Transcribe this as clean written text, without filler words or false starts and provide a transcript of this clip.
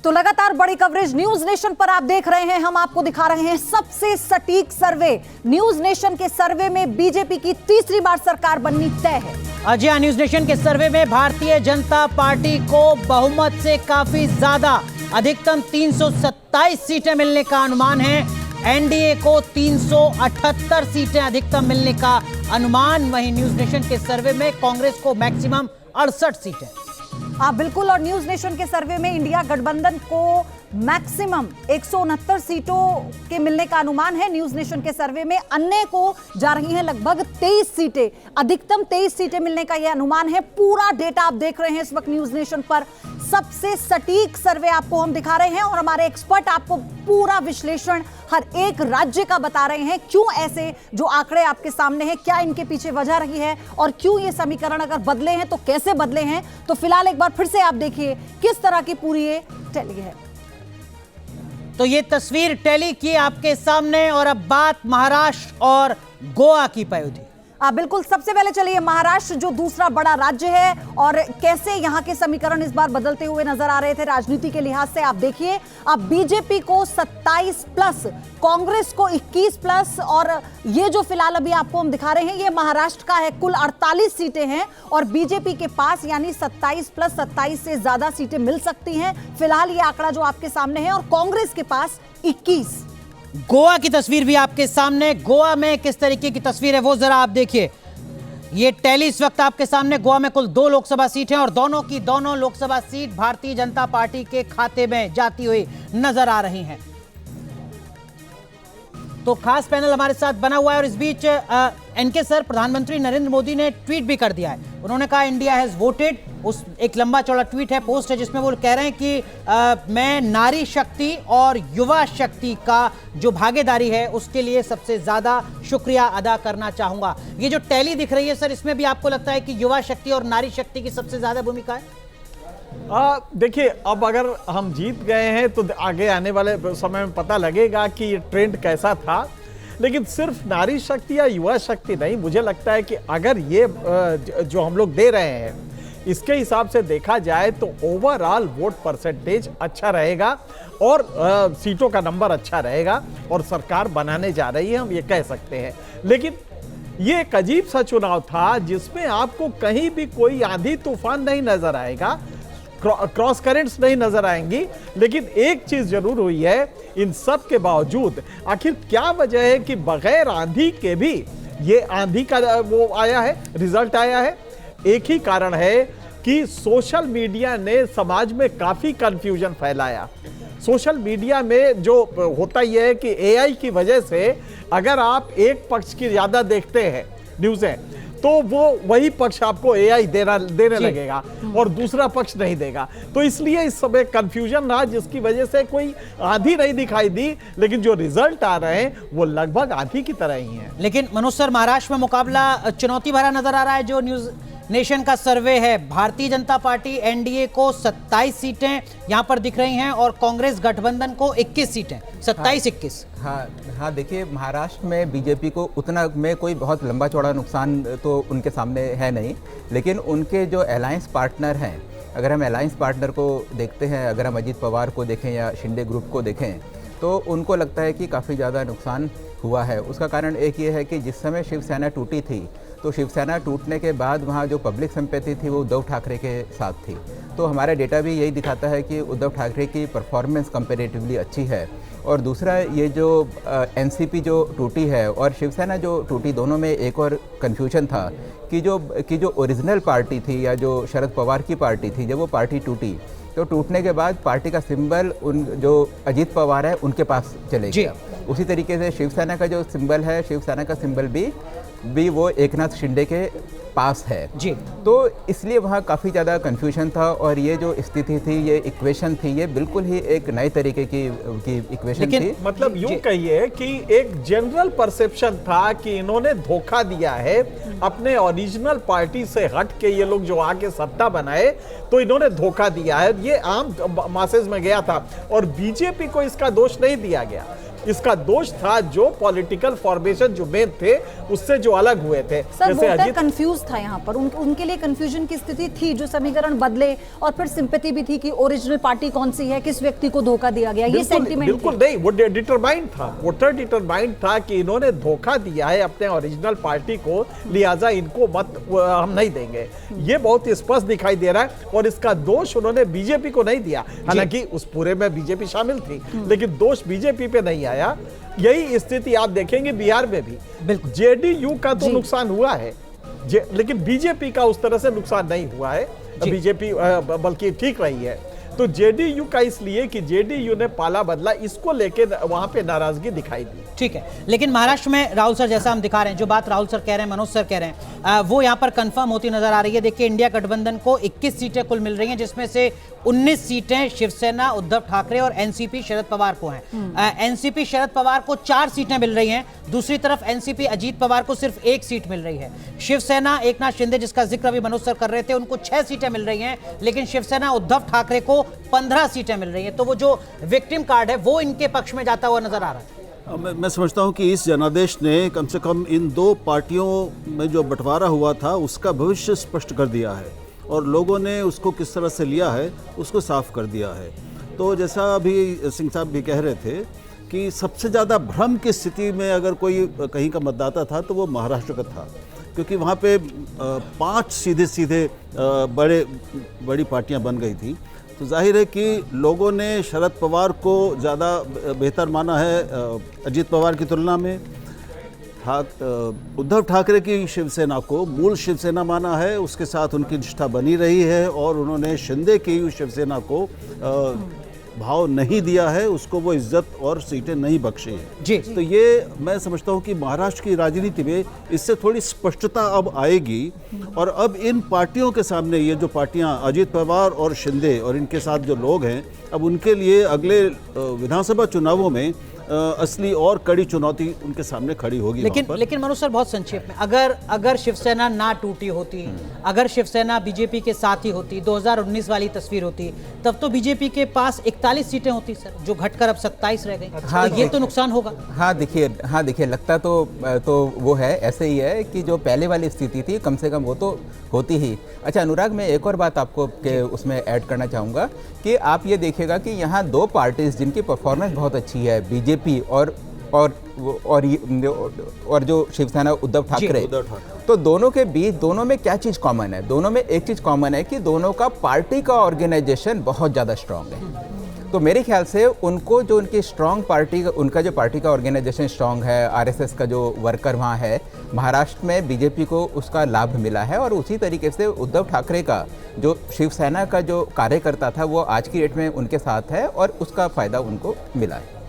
तो लगातार बड़ी कवरेज न्यूज नेशन पर आप देख रहे हैं। हम आपको दिखा रहे हैं सबसे सटीक सर्वे। न्यूज नेशन के सर्वे में बीजेपी की तीसरी बार सरकार बननी तय है। जी हाँ, न्यूज नेशन के सर्वे में भारतीय जनता पार्टी को बहुमत से काफी ज्यादा, अधिकतम 327 सीटें मिलने का अनुमान है। एनडीए को 378 सीटें अधिकतम मिलने का अनुमान। वहीं न्यूज नेशन के सर्वे में कांग्रेस को मैक्सिमम 68 सीटें। बिल्कुल। और न्यूज नेशन के सर्वे में इंडिया गठबंधन को मैक्सिमम 169 सीटों के मिलने का अनुमान है। न्यूज नेशन के सर्वे में अन्य को जा रही हैं लगभग 23 सीटें, अधिकतम 23 सीटें मिलने का यह अनुमान है। पूरा डेटा आप देख रहे हैं इस वक्त न्यूज नेशन पर। सबसे सटीक सर्वे आपको हम दिखा रहे हैं और हमारे एक्सपर्ट आपको पूरा विश्लेषण हर एक राज्य का बता रहे हैं। क्यों ऐसे जो आंकड़े आपके सामने हैं, क्या इनके पीछे वजह रही है और क्यों ये समीकरण अगर बदले हैं तो कैसे बदले हैं। तो फिलहाल एक बार फिर से आप देखिए किस तरह की पूरी ये टैली है। तो ये तस्वीर टैली की आपके सामने। और अब बात महाराष्ट्र और गोवा की पयोधी। बिल्कुल। सबसे पहले चलिए महाराष्ट्र जो दूसरा बड़ा राज्य है और कैसे यहाँ के समीकरण इस बार बदलते हुए नजर आ रहे थे राजनीति के लिहाज से। आप देखिए, अब बीजेपी को 27 प्लस, कांग्रेस को 21 प्लस, और ये जो फिलहाल अभी आपको हम दिखा रहे हैं ये महाराष्ट्र का है। कुल 48 सीटें हैं और बीजेपी के पास यानी 27 प्लस 27 से ज्यादा सीटें मिल सकती हैं। फिलहाल ये आंकड़ा जो आपके सामने है, और कांग्रेस के पास 21। गोवा की तस्वीर भी आपके सामने। गोवा में किस तरीके की तस्वीर है वो जरा आप देखिए। ये टैली इस वक्त आपके सामने। गोवा में कुल 2 लोकसभा सीट हैं और दोनों की दोनों लोकसभा सीट भारतीय जनता पार्टी के खाते में जाती हुई नजर आ रही हैं। तो खास पैनल हमारे साथ बना हुआ है और इस बीच एनके सर, प्रधानमंत्री नरेंद्र मोदी ने ट्वीट भी कर दिया है। उन्होंने कहा इंडिया हैज वोटेड। उस एक लंबा चौड़ा ट्वीट है, पोस्ट है, जिसमें वो कह रहे हैं कि मैं नारी शक्ति और युवा शक्ति का जो भागीदारी है उसके लिए सबसे ज्यादा शुक्रिया अदा करना चाहूंगा। ये जो टैली दिख रही है सर, इसमें भी आपको लगता है कि युवा शक्ति और नारी शक्ति की सबसे ज्यादा भूमिका है? देखिए, अब अगर हम जीत गए हैं तो आगे आने वाले समय में पता लगेगा कि ये ट्रेंड कैसा था। लेकिन सिर्फ नारी शक्ति या युवा शक्ति नहीं, मुझे लगता है कि अगर ये जो हम लोग दे रहे हैं इसके हिसाब से देखा जाए तो ओवरऑल वोट परसेंटेज अच्छा रहेगा और सीटों का नंबर अच्छा रहेगा और सरकार बनाने जा रही है, हम ये कह सकते हैं। लेकिन ये एक अजीब सा चुनाव था जिसमें आपको कहीं भी कोई आंधी तूफान नहीं नजर आएगा, क्रॉस करंट्स नहीं नजर आएंगी। लेकिन एक चीज जरूर हुई है, इन सब के बावजूद आखिर क्या वजह है कि बगैर आंधी के भी ये आंधी का वो आया है, रिजल्ट आया है। एक ही कारण है कि सोशल मीडिया ने समाज में काफी कंफ्यूजन फैलाया। सोशल मीडिया में जो होता ही है कि एआई की वजह से अगर आप एक पक्ष की ज्यादा देखते हैं न्यूज़ें तो वो वही पक्ष आपको एआई देने लगेगा और दूसरा पक्ष नहीं देगा। तो इसलिए इस समय कंफ्यूजन रहा, जिसकी वजह से कोई आंधी नहीं दिखाई दी। लेकिन जो रिजल्ट आ रहे हैं वो लगभग आंधी की तरह ही हैं। लेकिन मनोज सर, महाराष्ट्र में मुकाबला चुनौती भरा नजर आ रहा है। जो न्यूज नेशन का सर्वे है, भारतीय जनता पार्टी एनडीए को 27 सीटें यहां पर दिख रही हैं और कांग्रेस गठबंधन को 21 सीटें, 27-21। हाँ, देखिए, महाराष्ट्र में बीजेपी को उतना में कोई बहुत लंबा चौड़ा नुकसान तो उनके सामने है नहीं। लेकिन उनके जो अलायंस पार्टनर हैं, अगर हम अलायंस पार्टनर को देखते हैं, अगर हम अजीत पवार को देखें या शिंदे ग्रुप को देखें, तो उनको लगता है कि काफ़ी ज़्यादा नुकसान हुआ है। उसका कारण एक ये है कि जिस समय शिवसेना टूटी थी तो शिवसेना टूटने के बाद वहाँ जो पब्लिक सिंपैथी थी वो उद्धव ठाकरे के साथ थी। तो हमारा डेटा भी यही दिखाता है कि उद्धव ठाकरे की परफॉर्मेंस कंपैरेटिवली अच्छी है। और दूसरा, ये जो एनसीपी जो टूटी है और शिवसेना जो टूटी, दोनों में एक और कन्फ्यूजन था कि जो ओरिजिनल पार्टी थी या जो शरद पवार की पार्टी थी, जब वो पार्टी टूटी तो टूटने के बाद पार्टी का सिंबल उन जो अजीत पवार है उनके पास चले गया। उसी तरीके से शिवसेना का जो सिंबल है, शिवसेना का सिंबल भी वो एकनाथ शिंदे के पास है जी। तो इसलिए वहाँ काफ़ी ज़्यादा कन्फ्यूजन था और ये जो स्थिति थी, ये इक्वेशन थी, ये बिल्कुल ही एक नए तरीके की इक्वेशन थी। मतलब यूं कहिए कि एक जनरल परसेप्शन था कि इन्होंने धोखा दिया है, अपने ओरिजिनल पार्टी से हट के ये लोग जो आके सत्ता बनाए तो इन्होंने धोखा दिया है, ये आम मासेज में गया था और बीजेपी को इसका दोष नहीं दिया गया। इसका दोष था जो पॉलिटिकल फॉर्मेशन जो मेन थे उससे जो अलग हुए थे। सर वोटर कंफ्यूज था यहाँ पर, उनके लिए कंफ्यूजन की स्थिति थी, जो समीकरण बदले और फिर सिंपैथी भी थी कि ओरिजिनल पार्टी कौन सी है, किस व्यक्ति को धोखा दिया गया, ये सेंटीमेंट बिल्कुल नहीं, वो डिटरमाइंड था, वोटर डिटरमाइंड था कि इन्होंने धोखा दिया है अपने ओरिजिनल पार्टी को, लिहाजा इनको मत हम नहीं देंगे। ये बहुत स्पष्ट दिखाई दे रहा है और इसका दोष उन्होंने बीजेपी को नहीं दिया, हालांकि उस पूरे में बीजेपी शामिल थी, लेकिन दोष बीजेपी पे नहीं आया। यही स्थिति आप देखेंगे बिहार में भी, बिल्कुल जेडीयू का तो नुकसान हुआ है, लेकिन बीजेपी का उस तरह से नुकसान नहीं हुआ है, बीजेपी बल्कि ठीक रही है। तो जेडीयू का इसलिए कि जेडीयू ने पाला बदला, इसको लेके वहां पे नाराजगी दिखाई दी। ठीक है, लेकिन महाराष्ट्र में राहुल सर जैसा हम दिखा रहे हैं, जो बात राहुल सर कह रहे हैं, मनोज सर कह रहे हैं, वो यहाँ पर कंफर्म होती नजर आ रही है। देखिए इंडिया गठबंधन को 21 सीटें कुल मिल रही हैं, जिसमें से 19 सीटें शिवसेना उद्धव ठाकरे और एनसीपी शरद पवार को हैं। एनसीपी शरद पवार को 4 सीटें मिल रही हैं, दूसरी तरफ एनसीपी अजीत पवार को सिर्फ 1 सीट मिल रही है। शिवसेना एकनाथ शिंदे, जिसका जिक्र अभी मनोज सर कर रहे थे, उनको 6 सीटें मिल रही हैं, लेकिन शिवसेना उद्धव ठाकरे को 15 सीटें मिल रही हैं। तो वो जो विक्टिम कार्ड है वो इनके पक्ष में जाता हुआ नजर आ रहा है। मैं समझता हूं कि इस जनादेश ने कम से कम इन 2 पार्टियों में जो बंटवारा हुआ था उसका भविष्य स्पष्ट कर दिया है और लोगों ने उसको किस तरह से लिया है उसको साफ कर दिया है। तो जैसा अभी सिंह साहब भी कह रहे थे कि सबसे ज़्यादा भ्रम की स्थिति में अगर कोई कहीं का मतदाता था तो वो महाराष्ट्र का था, क्योंकि वहाँ पे 5 सीधे बड़ी पार्टियाँ बन गई थी। तो जाहिर है कि लोगों ने शरद पवार को ज़्यादा बेहतर माना है अजीत पवार की तुलना में। उद्धव ठाकरे की शिवसेना को मूल शिवसेना माना है, उसके साथ उनकी निष्ठा बनी रही है और उन्होंने शिंदे की शिवसेना को भाव नहीं दिया है, उसको वो इज्जत और सीटें नहीं बख्शी हैं जी। तो ये मैं समझता हूँ कि महाराष्ट्र की राजनीति में इससे थोड़ी स्पष्टता अब आएगी और अब इन पार्टियों के सामने, ये जो पार्टियां अजीत पवार और शिंदे और इनके साथ जो लोग हैं, अब उनके लिए अगले विधानसभा चुनावों में असली और कड़ी चुनौती उनके सामने खड़ी होगी। लेकिन मनोज सर बहुत संक्षेप में, अगर शिवसेना ना टूटी होती, अगर शिवसेना बीजेपी के साथ ही होती, 2019 वाली तस्वीर होती, तब तो बीजेपी के पास 41 सीटें होती सर, जो घटकर अब 27 रह गई। हाँ, तो ये तो नुकसान होगा। हाँ देखिए लगता तो वो है, ऐसे ही है कि जो पहले वाली स्थिति थी कम से कम वो तो होती ही। अच्छा अनुराग, मैं एक और बात आपको के उसमें ऐड करना चाहूँगा कि आप ये देखिएगा कि यहाँ 2 पार्टीज जिनकी परफॉर्मेंस बहुत अच्छी है, बीजेपी और जो शिवसेना उद्धव ठाकरे, तो दोनों के बीच, दोनों में क्या चीज़ कॉमन है? दोनों में एक चीज़ कॉमन है कि दोनों का पार्टी का ऑर्गेनाइजेशन बहुत ज़्यादा स्ट्रांग है। तो मेरे ख्याल से उनको जो उनकी स्ट्रांग पार्टी, उनका जो पार्टी का ऑर्गेनाइजेशन स्ट्रांग है, आरएसएस का जो वर्कर वहाँ है, महाराष्ट्र में बीजेपी को उसका लाभ मिला है और उसी तरीके से उद्धव ठाकरे का जो शिवसेना का जो कार्यकर्ता था वो आज की डेट में उनके साथ है और उसका फ़ायदा उनको मिला है।